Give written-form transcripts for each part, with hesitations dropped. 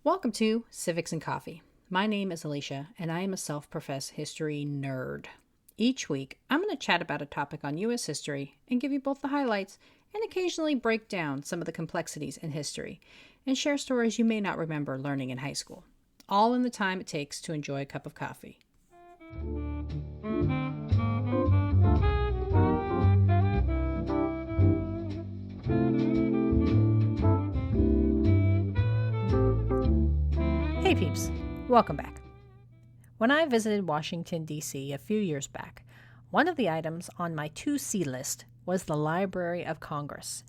Welcome to Civics and Coffee. My name is Alicia, and I am a self-professed history nerd. Each week, I'm going to chat about a topic on U.S. history and give you both the highlights and occasionally break down some of the complexities in history and share stories you may not remember learning in high school, all in the time it takes to enjoy a cup of coffee. Hey peeps, welcome back. When I visited Washington, D.C. a few years back, one of the items on my to-see list was the Library of Congress.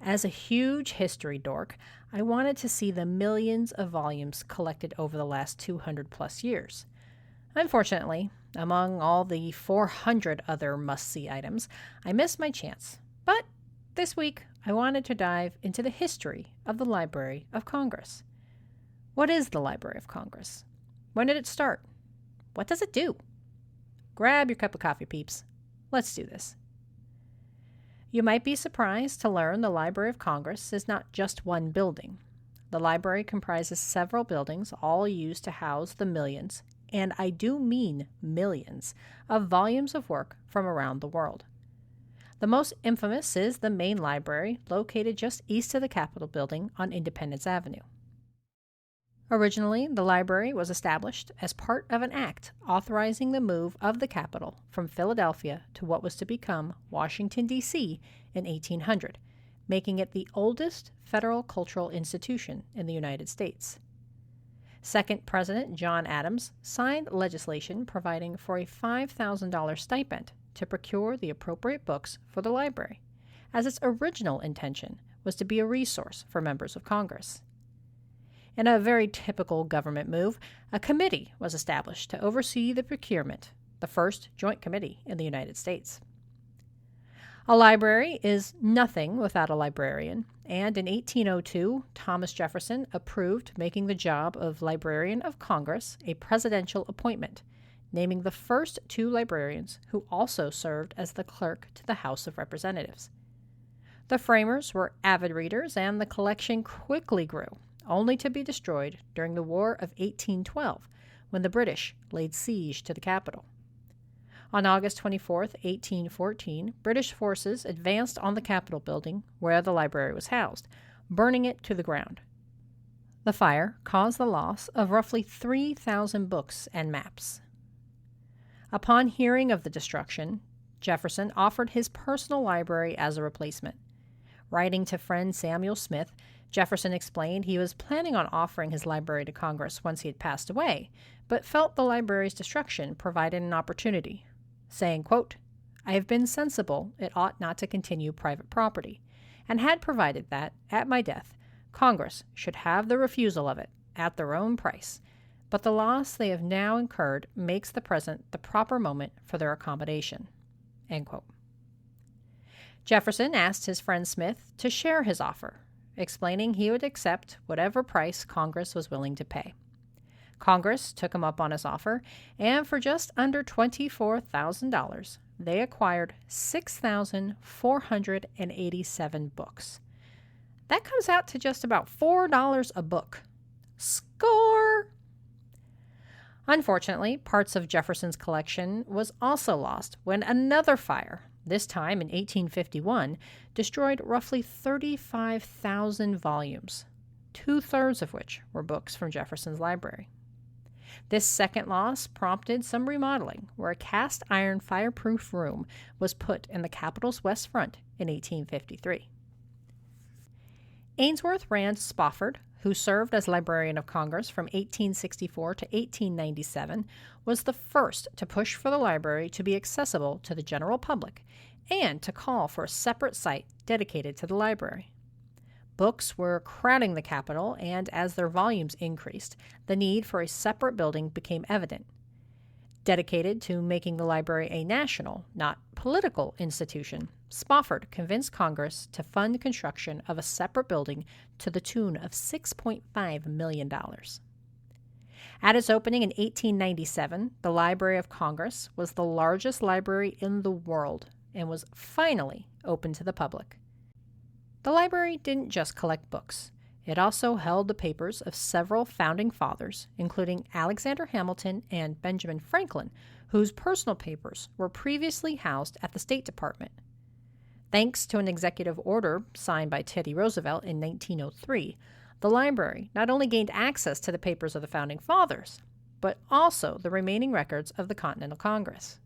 As a huge history dork, I wanted to see the millions of volumes collected over the last 200 plus years. Unfortunately, among all the 400 other must-see items, I missed my chance. But this week, I wanted to dive into the history of the Library of Congress. What is the Library of Congress? When did it start? What does it do? Grab your cup of coffee, peeps. Let's do this. You might be surprised to learn the Library of Congress is not just one building. The library comprises several buildings, all used to house the millions, and I do mean millions, of volumes of work from around the world. The most infamous is the main library, located just east of the Capitol building on Independence Avenue. Originally, the library was established as part of an act authorizing the move of the Capitol from Philadelphia to what was to become Washington, D.C. in 1800, making it the oldest federal cultural institution in the United States. Second President John Adams signed legislation providing for a $5,000 stipend to procure the appropriate books for the library, as its original intention was to be a resource for members of Congress. In a very typical government move, a committee was established to oversee the procurement, the first joint committee in the United States. A library is nothing without a librarian, and in 1802, Thomas Jefferson approved making the job of Librarian of Congress a presidential appointment, naming the first two librarians who also served as the clerk to the House of Representatives. The framers were avid readers, and the collection quickly grew, only to be destroyed during the War of 1812, when the British laid siege to the capital. On August 24, 1814, British forces advanced on the Capitol building where the library was housed, burning it to the ground. The fire caused the loss of roughly 3,000 books and maps. Upon hearing of the destruction, Jefferson offered his personal library as a replacement. Writing to friend Samuel Smith, Jefferson explained he was planning on offering his library to Congress once he had passed away, but felt the library's destruction provided an opportunity, saying, quote, "I have been sensible it ought not to continue private property, and had provided that, at my death, Congress should have the refusal of it at their own price, but the loss they have now incurred makes the present the proper moment for their accommodation." End quote. Jefferson asked his friend Smith to share his offer, explaining he would accept whatever price Congress was willing to pay. Congress took him up on his offer, and for just under $24,000, they acquired 6,487 books. That comes out to just about $4 a book. Score! Unfortunately, parts of Jefferson's collection was also lost when another fire, this time in 1851, destroyed roughly 35,000 volumes, 2/3 of which were books from Jefferson's library. This second loss prompted some remodeling, where a cast iron fireproof room was put in the Capitol's west front in 1853. Ainsworth Rand Spofford, who served as Librarian of Congress from 1864 to 1897, was the first to push for the library to be accessible to the general public and to call for a separate site dedicated to the library. Books were crowding the Capitol, and as their volumes increased, the need for a separate building became evident. Dedicated to making the library a national, not political institution, Spofford convinced Congress to fund construction of a separate building to the tune of $6.5 million. At its opening in 1897, the Library of Congress was the largest library in the world and was finally open to the public. The library didn't just collect books. It also held the papers of several founding fathers, including Alexander Hamilton and Benjamin Franklin, whose personal papers were previously housed at the State Department. Thanks to an executive order signed by Teddy Roosevelt in 1903, the library not only gained access to the papers of the Founding Fathers, but also the remaining records of the Continental Congress.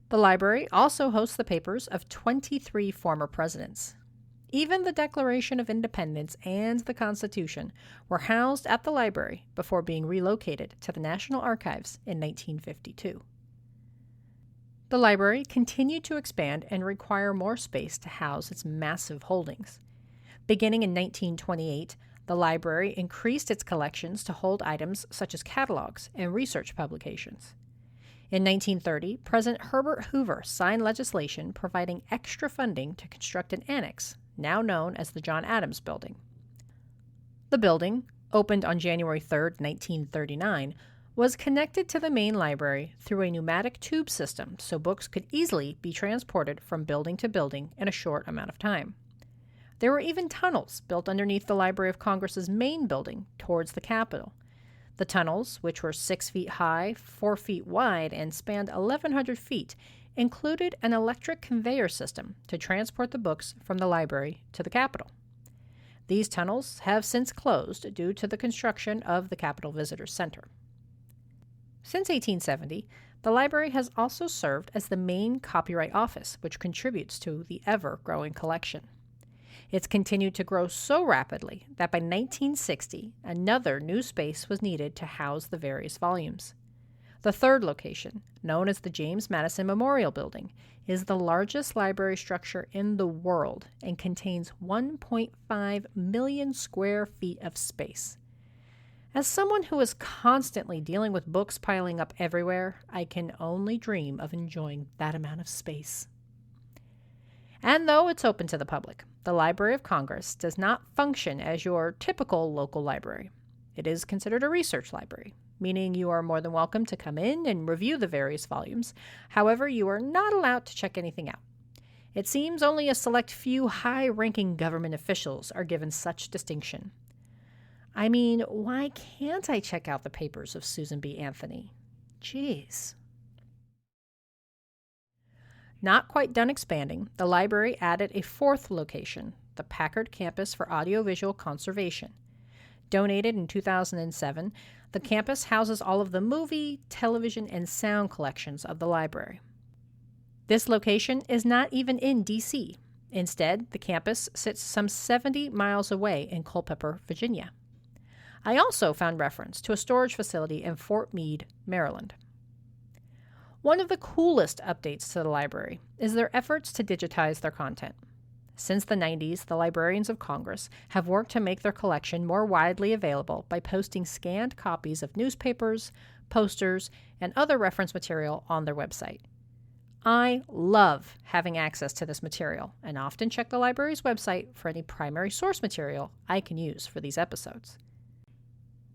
The library also hosts the papers of 23 former presidents. Even the Declaration of Independence and the Constitution were housed at the library before being relocated to the National Archives in 1952. The library continued to expand and require more space to house its massive holdings. Beginning in 1928, the library increased its collections to hold items such as catalogs and research publications. In 1930, President Herbert Hoover signed legislation providing extra funding to construct an annex, now known as the John Adams Building. The building, opened on January 3, 1939, was connected to the main library through a pneumatic tube system so books could easily be transported from building to building in a short amount of time. There were even tunnels built underneath the Library of Congress's main building towards the Capitol. The tunnels, which were 6 feet high, 4 feet wide, and spanned 1,100 feet, included an electric conveyor system to transport the books from the library to the Capitol. These tunnels have since closed due to the construction of the Capitol Visitor Center. Since 1870, the library has also served as the main copyright office, which contributes to the ever-growing collection. It's continued to grow so rapidly that by 1960, another new space was needed to house the various volumes. The third location, known as the James Madison Memorial Building, is the largest library structure in the world and contains 1.5 million square feet of space. As someone who is constantly dealing with books piling up everywhere, I can only dream of enjoying that amount of space. And though it's open to the public, the Library of Congress does not function as your typical local library. It is considered a research library, meaning you are more than welcome to come in and review the various volumes. However, you are not allowed to check anything out. It seems only a select few high-ranking government officials are given such distinction. I mean, why can't I check out the papers of Susan B. Anthony? Jeez. Not quite done expanding, the library added a fourth location, the Packard Campus for Audiovisual Conservation. Donated in 2007, the campus houses all of the movie, television, and sound collections of the library. This location is not even in D.C. Instead, the campus sits some 70 miles away in Culpeper, Virginia. I also found reference to a storage facility in Fort Meade, Maryland. One of the coolest updates to the library is their efforts to digitize their content. Since the 90s, the Librarians of Congress have worked to make their collection more widely available by posting scanned copies of newspapers, posters, and other reference material on their website. I love having access to this material and often check the library's website for any primary source material I can use for these episodes.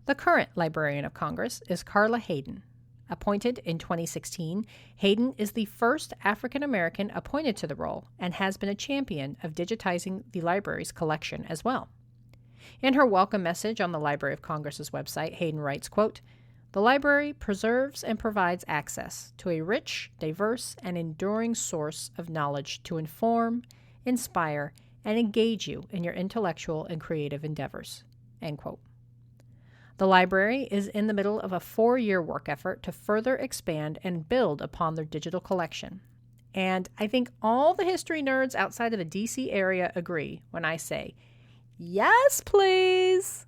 The current Librarian of Congress is Carla Hayden. Appointed in 2016, Hayden is the first African American appointed to the role and has been a champion of digitizing the library's collection as well. In her welcome message on the Library of Congress's website, Hayden writes, quote, "The library preserves and provides access to a rich, diverse, and enduring source of knowledge to inform, inspire, and engage you in your intellectual and creative endeavors." End quote. The library is in the middle of a 4-year work effort to further expand and build upon their digital collection. And I think all the history nerds outside of the DC area agree when I say, yes, please!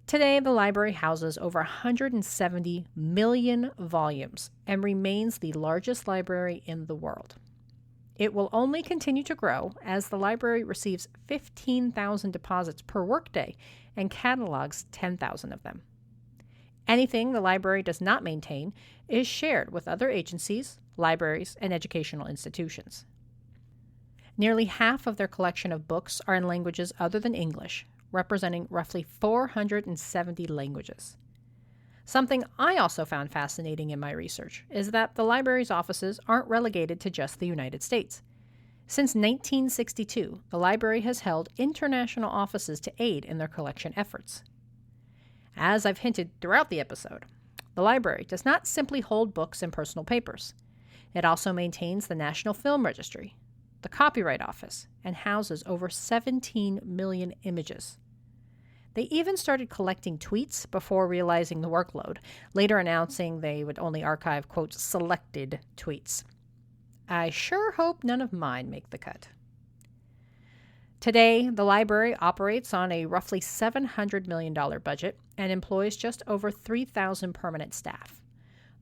Today, the library houses over 170 million volumes and remains the largest library in the world. It will only continue to grow as the library receives 15,000 deposits per workday and catalogs 10,000 of them. Anything the library does not maintain is shared with other agencies, libraries, and educational institutions. Nearly half of their collection of books are in languages other than English, representing roughly 470 languages. Something I also found fascinating in my research is that the library's offices aren't relegated to just the United States. Since 1962, the library has held international offices to aid in their collection efforts. As I've hinted throughout the episode, the library does not simply hold books and personal papers. It also maintains the National Film Registry, the Copyright Office, and houses over 17 million images. They even started collecting tweets before realizing the workload, later announcing they would only archive, quote, selected tweets. I sure hope none of mine make the cut. Today, the library operates on a roughly $700 million budget and employs just over 3,000 permanent staff.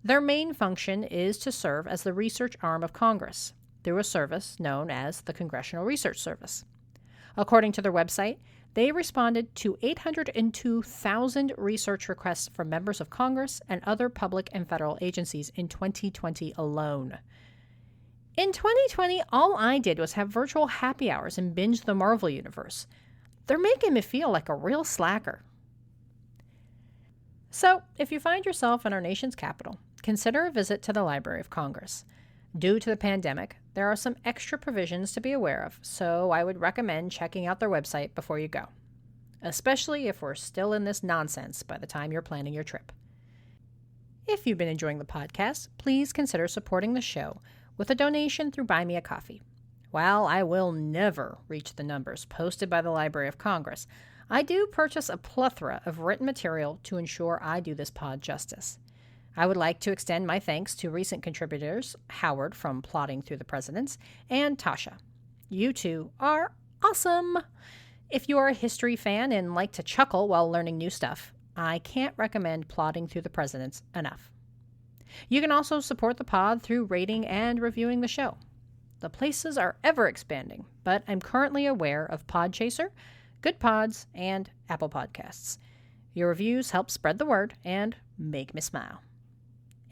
Their main function is to serve as the research arm of Congress through a service known as the Congressional Research Service. According to their website, they responded to 802,000 research requests from members of Congress and other public and federal agencies in 2020 alone. In 2020, all I did was have virtual happy hours and binge the Marvel Universe. They're making me feel like a real slacker. So, if you find yourself in our nation's capital, consider a visit to the Library of Congress. Due to the pandemic, there are some extra provisions to be aware of, so I would recommend checking out their website before you go, especially if we're still in this nonsense by the time you're planning your trip. If you've been enjoying the podcast, please consider supporting the show with a donation through Buy Me a Coffee. While I will never reach the numbers posted by the Library of Congress, I do purchase a plethora of written material to ensure I do this pod justice. I would like to extend my thanks to recent contributors, Howard from Plotting Through the Presidents, and Tasha. You two are awesome! If you are a history fan and like to chuckle while learning new stuff, I can't recommend Plotting Through the Presidents enough. You can also support the pod through rating and reviewing the show. The places are ever expanding, but I'm currently aware of Podchaser, Good Pods, and Apple Podcasts. Your reviews help spread the word and make me smile.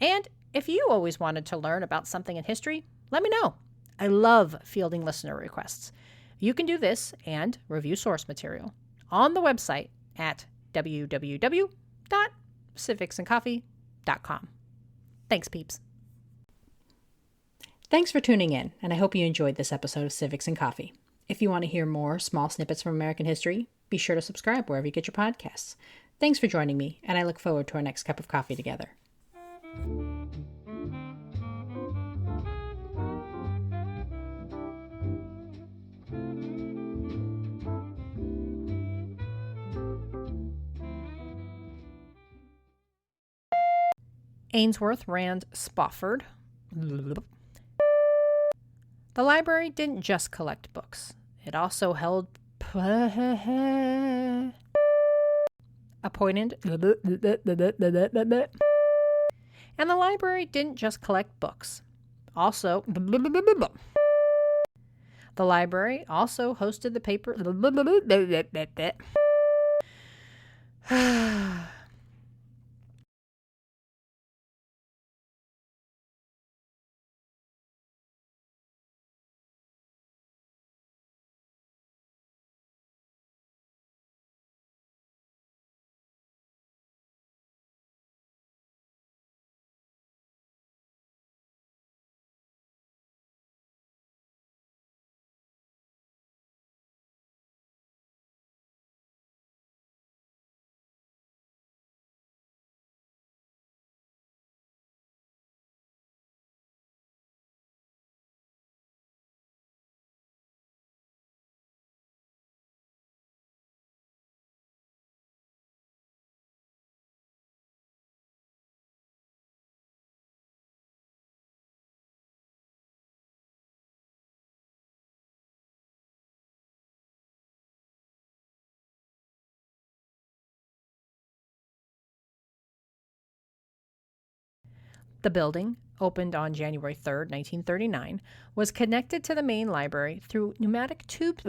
And if you always wanted to learn about something in history, let me know. I love fielding listener requests. You can do this and review source material on the website at www.civicsandcoffee.com. Thanks, peeps. Thanks for tuning in, and I hope you enjoyed this episode of Civics and Coffee. If you want to hear more small snippets from American history, be sure to subscribe wherever you get your podcasts. Thanks for joining me, and I look forward to our next cup of coffee together. Ainsworth Rand Spofford. The library didn't just collect books. It also held appointed. And the library didn't just collect books. Also, the library also hosted the paper. The building, opened on January 3, 1939, was connected to the main library through pneumatic tubes.